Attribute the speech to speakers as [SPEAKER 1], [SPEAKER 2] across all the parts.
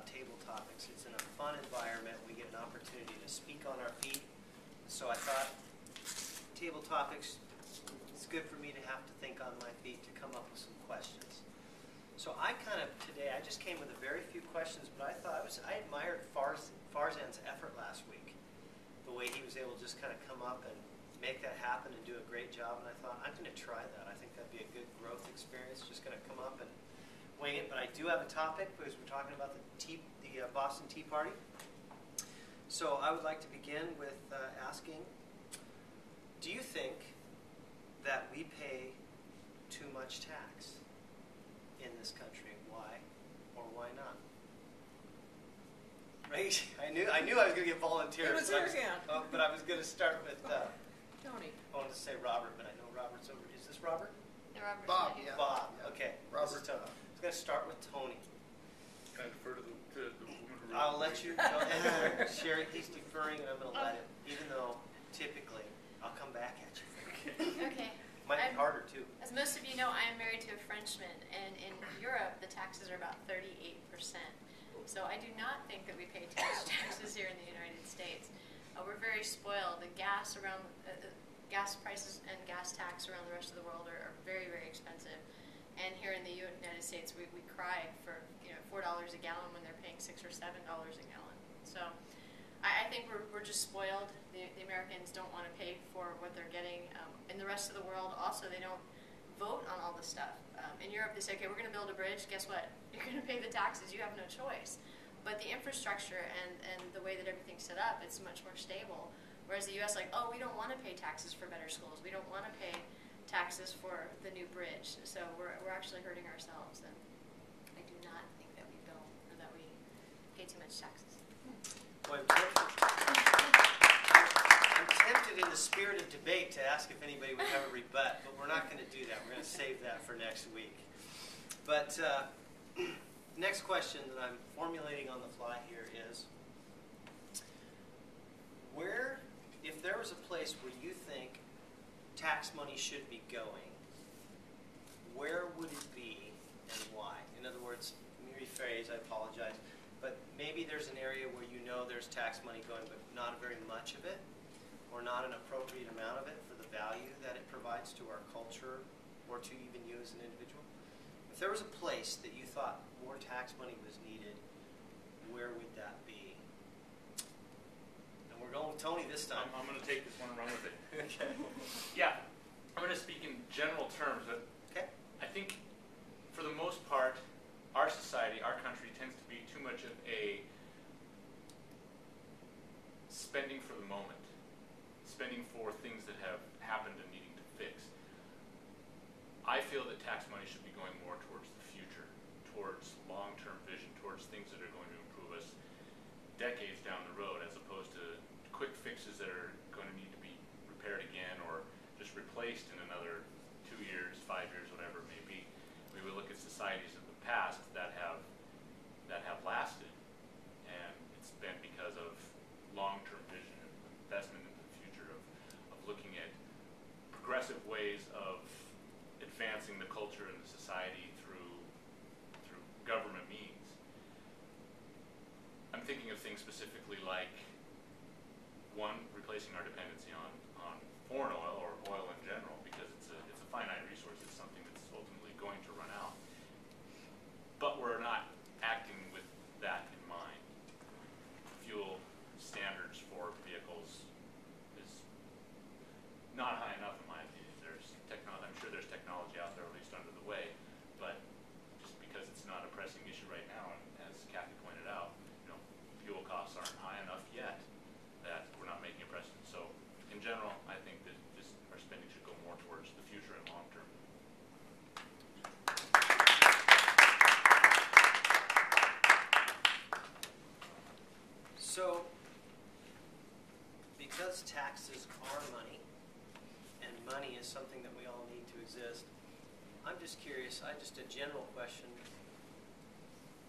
[SPEAKER 1] about table topics. It's in a fun environment. We get an opportunity to speak on our feet. So I thought table topics, it's good for me to have to think on my feet to come up with some questions. So I today, I just came with a very few questions, but I admired Farzan's effort last week. The way he was able to just kind of come up and make that happen and do a great job. And I thought, I'm going to try that. I think that'd be a good growth experience, just going to come up and wing it. But I do have a topic because we're talking about the Boston Tea Party. So I would like to begin with asking, do you think that we pay too much tax in this country? Why or why not? Right? I knew I was going to get volunteers.
[SPEAKER 2] It was yours, yeah.
[SPEAKER 1] But I was going to start with
[SPEAKER 2] Tony.
[SPEAKER 1] I wanted to say Robert, but I know Robert's over. Is this Robert?
[SPEAKER 3] No, Robert's
[SPEAKER 2] Bob,
[SPEAKER 3] not here.
[SPEAKER 2] yeah.
[SPEAKER 1] Bob. Okay.
[SPEAKER 2] Robert.
[SPEAKER 1] I was going to start with Tony.
[SPEAKER 4] Can I defer to the woman who
[SPEAKER 1] I'll let you go ahead. Sherry, he's deferring, and I'm going to let him, even though typically I'll come back at you.
[SPEAKER 3] Okay.
[SPEAKER 1] Might be harder, too.
[SPEAKER 3] As most of you know, I am married to a Frenchman, and in Europe, the taxes are about 38%. So I do not think that we pay too much taxes here in the United States. We're very spoiled. The gas prices and gas tax around the rest of the world are very, very expensive. And here in the United States, we cry for $4 a gallon when they're paying $6 or $7 a gallon. So I think we're just spoiled. The Americans don't want to pay for what they're getting. In the rest of the world, also, they don't vote on all this stuff. In Europe, they say, okay, we're going to build a bridge. Guess what? You're going to pay the taxes. You have no choice. But the infrastructure and the way that everything's set up, it's much more stable. Whereas the U.S., we don't want to pay taxes for better schools. We don't want to pay taxes for the new bridge. So we're actually hurting ourselves. And I do not think that we bill or that we pay too much taxes.
[SPEAKER 1] Well, I'm tempted in the spirit of debate to ask if anybody would have a rebut, but we're not going to do that. We're going to save that for next week. But next question that I'm formulating on the fly here is, if there was a place where you think tax money should be going, where would it be and why? In other words, let me rephrase, I apologize, but maybe there's an area where you know there's tax money going, but not very much of it, or not an appropriate amount of it for the value that it provides to our culture, or to even you as an individual. If there was a place that you thought more tax money was needed, where would that be? And we're going with Tony this time.
[SPEAKER 4] I'm going to take this one and run with it.
[SPEAKER 1] Okay.
[SPEAKER 4] Yeah, I'm going to speak in general terms. But
[SPEAKER 1] Okay.
[SPEAKER 4] I think, for the most part, our society, our country, tends to be too much of a spending for the moment, spending for things that have happened and needing to fix. I feel that tax money should be going more towards the future, towards long-term vision, towards things that are going to improve us decades down the road, as opposed to quick fixes that are going to need to be repaired again or just replaced in another 2 years, 5 years, whatever it may be. We would look at societies of the past that have lasted, and it's been because of long-term vision and investment into the future of looking at progressive ways of advancing the culture and the society through government means. I'm thinking of things specifically like, one, replacing our dependency on foreign oil or oil in general, because it's a finite resource. It's something that's ultimately going to run out. But we're not acting with that in mind. Fuel standards for vehicles is not high enough in my opinion. I'm sure there's technology out there, at least under the way, but just because it's not a pressing issue right now, and as Kathy pointed out, fuel costs aren't high enough yet that we're not making a precedent. So, in general, I think that just our spending should go more towards the future and long term.
[SPEAKER 1] So, because taxes are money, and money is something that we all need to exist, I'm just curious, just a general question.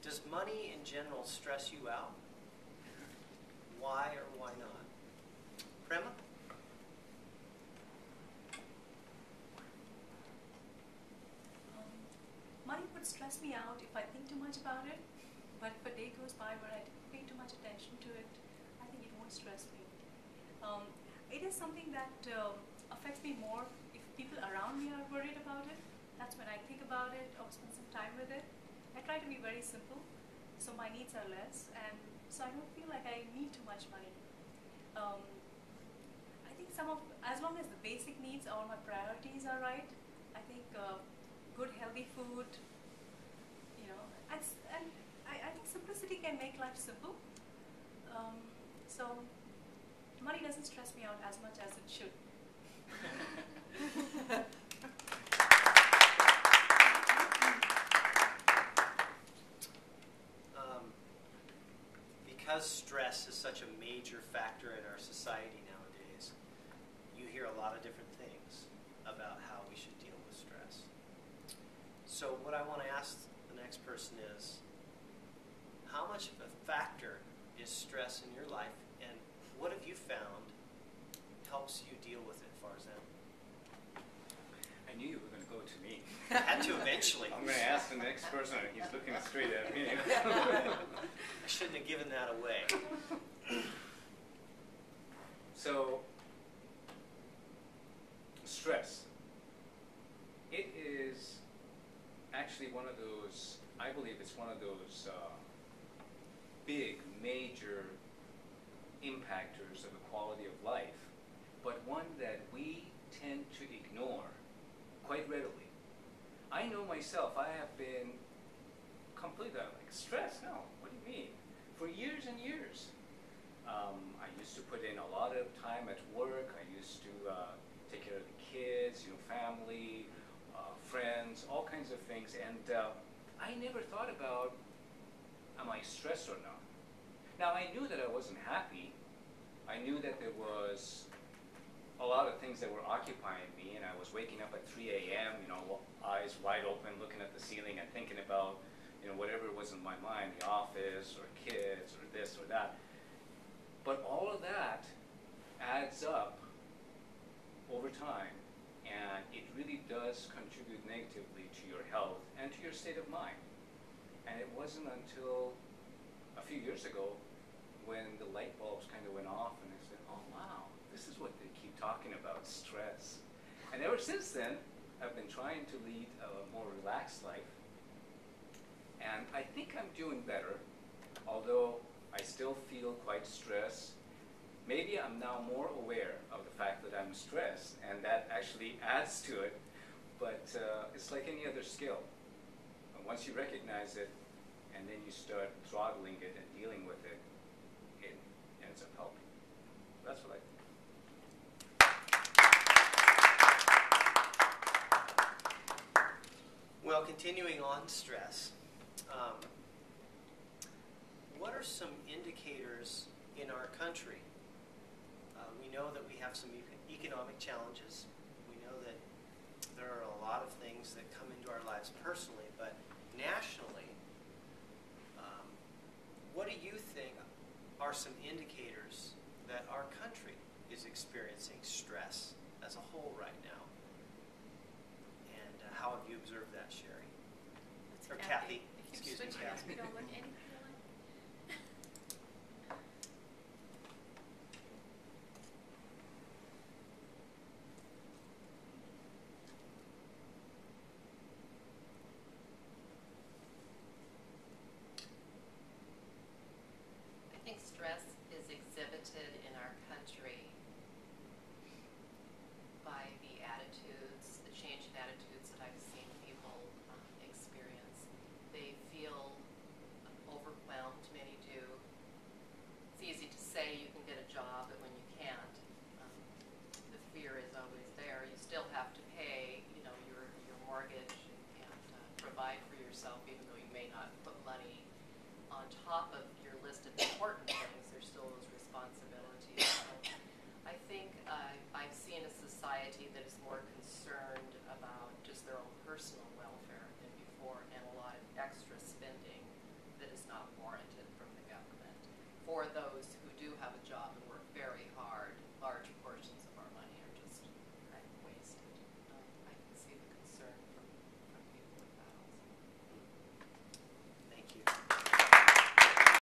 [SPEAKER 1] Does money in general stress you out? Why or why not? Prema?
[SPEAKER 5] Money would stress me out if I think too much about it.
[SPEAKER 2] But if a day goes by where I didn't pay too much attention to it, I think it won't stress me. It is something that affects me more if people around me are worried about it. That's when I think about it or spend some time with it. I try to be very simple, so my needs are less, and so I don't feel like I need too much money. I think as long as the basic needs or my priorities are right, I think good healthy food, and I think simplicity can make life simple. So money doesn't stress me out as much as it should.
[SPEAKER 1] Because stress is such a major factor in our society nowadays, you hear a lot of different things about how we should deal with stress. So what I want to ask the next person is, how much of a factor is stress in your life, and what have you found helps you deal with it, Farzan?
[SPEAKER 5] I knew you were going to go to me.
[SPEAKER 1] Had to eventually.
[SPEAKER 5] I'm going to ask the next person, and he's looking straight at me.
[SPEAKER 1] I shouldn't have given that away.
[SPEAKER 5] So, stress. It is actually one of those, I believe it's one of those big, major impactors of the quality of life, but one that we tend to ignore quite readily. I know myself, I have been completely like, stress? No, what do you mean? For years and years. I used to put in a lot of time at work. I used to take care of the kids, family, friends, all kinds of things. And I never thought about, am I stressed or not? Now, I knew that I wasn't happy. I knew that there was a lot of things that were occupying me, and I was waking up at 3 a.m., eyes wide open, looking at the ceiling and thinking about, whatever was in my mind, the office or kids or this or that. But all of that adds up over time, and it really does contribute negatively to your health and to your state of mind. And it wasn't until a few years ago when the light bulbs kind of went off, and I said, oh wow, this is what they keep talking about, stress. And ever since then, I've been trying to lead a more relaxed life. And I think I'm doing better, although I still feel quite stressed. Maybe I'm now more aware of the fact that I'm stressed, and that actually adds to it. But it's like any other skill. And once you recognize it, and then you start throttling it and dealing with it, it ends up helping. That's what I think.
[SPEAKER 1] Well, continuing on stress, what are some indicators in our country? We know that we have some economic challenges. We know that there are a lot of things that come into our lives personally, but nationally, what do you think are some indicators that our country is experiencing stress as a whole right now? And how have you observed that, Sherry?
[SPEAKER 3] That's
[SPEAKER 1] Or Kathy.
[SPEAKER 3] If
[SPEAKER 1] Excuse
[SPEAKER 3] you
[SPEAKER 1] me,
[SPEAKER 3] switch it,
[SPEAKER 1] Kathy.
[SPEAKER 3] we don't look anything alike.
[SPEAKER 6] I think stress is exhibited in our country by the attitudes, the change in attitudes that I've seen people experience. They feel overwhelmed, many do. It's easy to say you can get a job, but when you can't, the fear is always there. You still have to pay, your mortgage and provide for yourself, even though you may not put money on top of your list of important things. There's still those responsibilities. So I think I've seen a society that is more concerned about just their own personal welfare than before, and a lot of extra spending that is not warranted from the government for those who do have a